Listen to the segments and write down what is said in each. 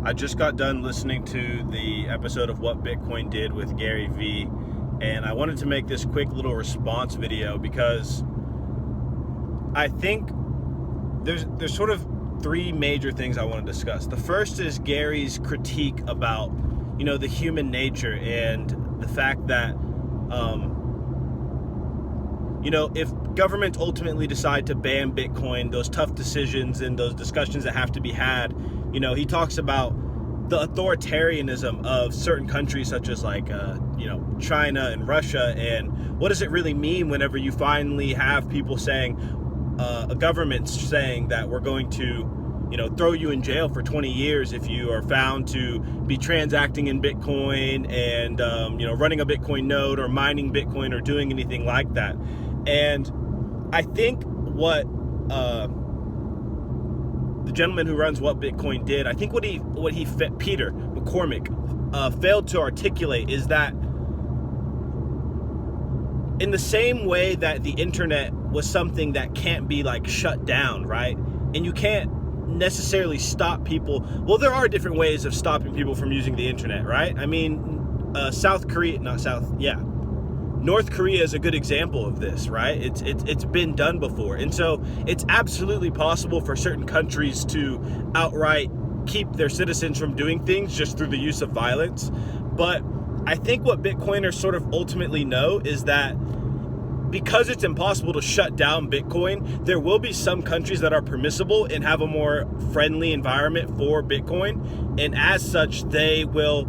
I just got done listening to the episode of What Bitcoin Did with Gary Vee, and I wanted to make this quick little response video because I think there's sort of three major things I want to discuss. The first is Gary's critique about, the human nature and the fact that, if governments ultimately decide to ban Bitcoin, those tough decisions and those discussions that have to be had, he talks about the authoritarianism of certain countries such as China and Russia, and what does it really mean whenever you finally have people saying, a government saying that we're going to, throw you in jail for 20 years if you are found to be transacting in Bitcoin and, running a Bitcoin node or mining Bitcoin or doing anything like that. And I think what the gentleman who runs What Bitcoin Did, I think Peter McCormick failed to articulate is that in the same way that the internet was something that can't be shut down, right? And you can't necessarily stop people. Well, there are different ways of stopping people from using the internet, right? I mean, North Korea is a good example of this, right? It's been done before. And so it's absolutely possible for certain countries to outright keep their citizens from doing things just through the use of violence. But I think what Bitcoiners sort of ultimately know is that because it's impossible to shut down Bitcoin, there will be some countries that are permissible and have a more friendly environment for Bitcoin. And as such, they will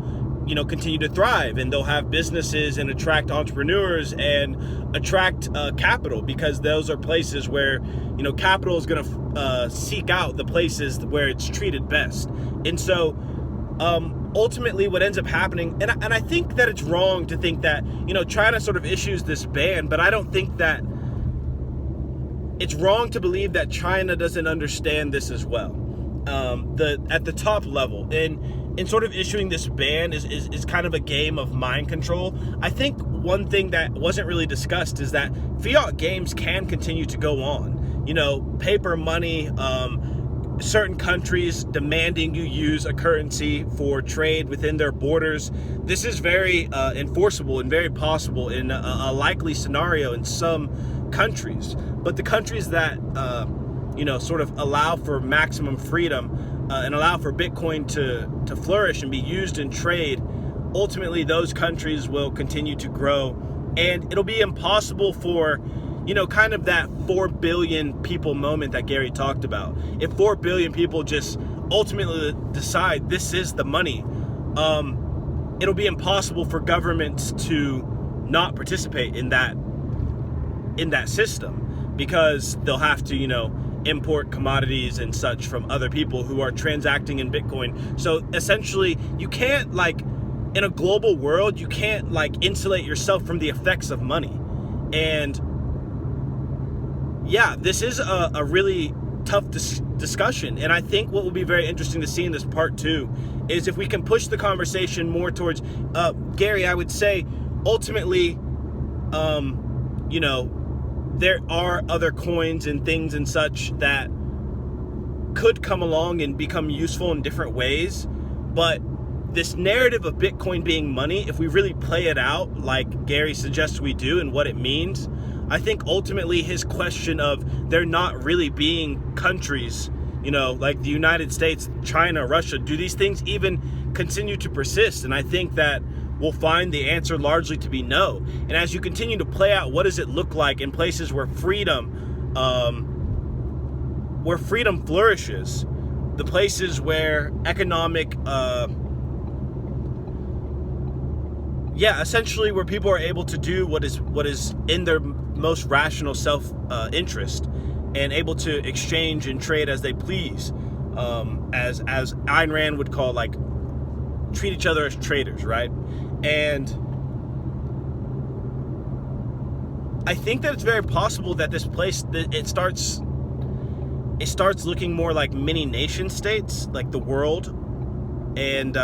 continue to thrive, and they'll have businesses and attract entrepreneurs and attract capital, because those are places where capital is going to seek out the places where it's treated best. And so ultimately what ends up happening, and I think that it's wrong to think that China sort of issues this ban, but I don't think that it's wrong to believe that China doesn't understand this as well. At the top level, and sort of issuing this ban is kind of a game of mind control. I think one thing that wasn't really discussed is that fiat games can continue to go on. Paper money, certain countries demanding you use a currency for trade within their borders. This is very enforceable and very possible in a likely scenario in some countries. But the countries that sort of allow for maximum freedom and allow for Bitcoin to flourish and be used in trade, ultimately those countries will continue to grow, and it'll be impossible for kind of that 4 billion people moment that Gary talked about. If 4 billion people just ultimately decide this is the money, it'll be impossible for governments to not participate in that system, because they'll have to import commodities and such from other people who are transacting in Bitcoin. So essentially, you can't in a global world, you can't insulate yourself from the effects of money. And yeah, this is a really tough discussion. And I think what will be very interesting to see in this part 2 is if we can push the conversation more towards Gary. I would say ultimately, there are other coins and things and such that could come along and become useful in different ways. But this narrative of Bitcoin being money, if we really play it out like Gary suggests we do and what it means, I think ultimately his question of there not really being countries, like the United States, China, Russia, do these things even continue to persist? And I think that we'll find the answer largely to be no. And as you continue to play out, what does it look like in places where freedom flourishes, the places where economic, essentially where people are able to do what is in their most rational self-interest, and able to exchange and trade as they please, as Ayn Rand would call, treat each other as traders, right? And I think that it's very possible that this place, it starts looking more like mini nation states, like the world. And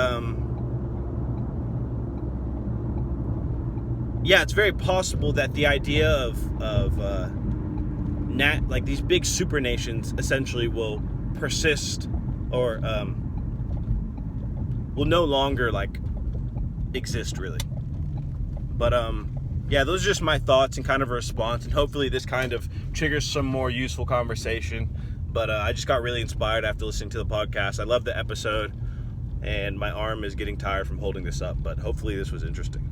it's very possible that the idea of these big super nations essentially will persist, or will no longer like exist really. But yeah, those are just my thoughts and kind of a response, and hopefully this kind of triggers some more useful conversation. But I just got really inspired after listening to the podcast. I love the episode, and my arm is getting tired from holding this up, but hopefully this was interesting.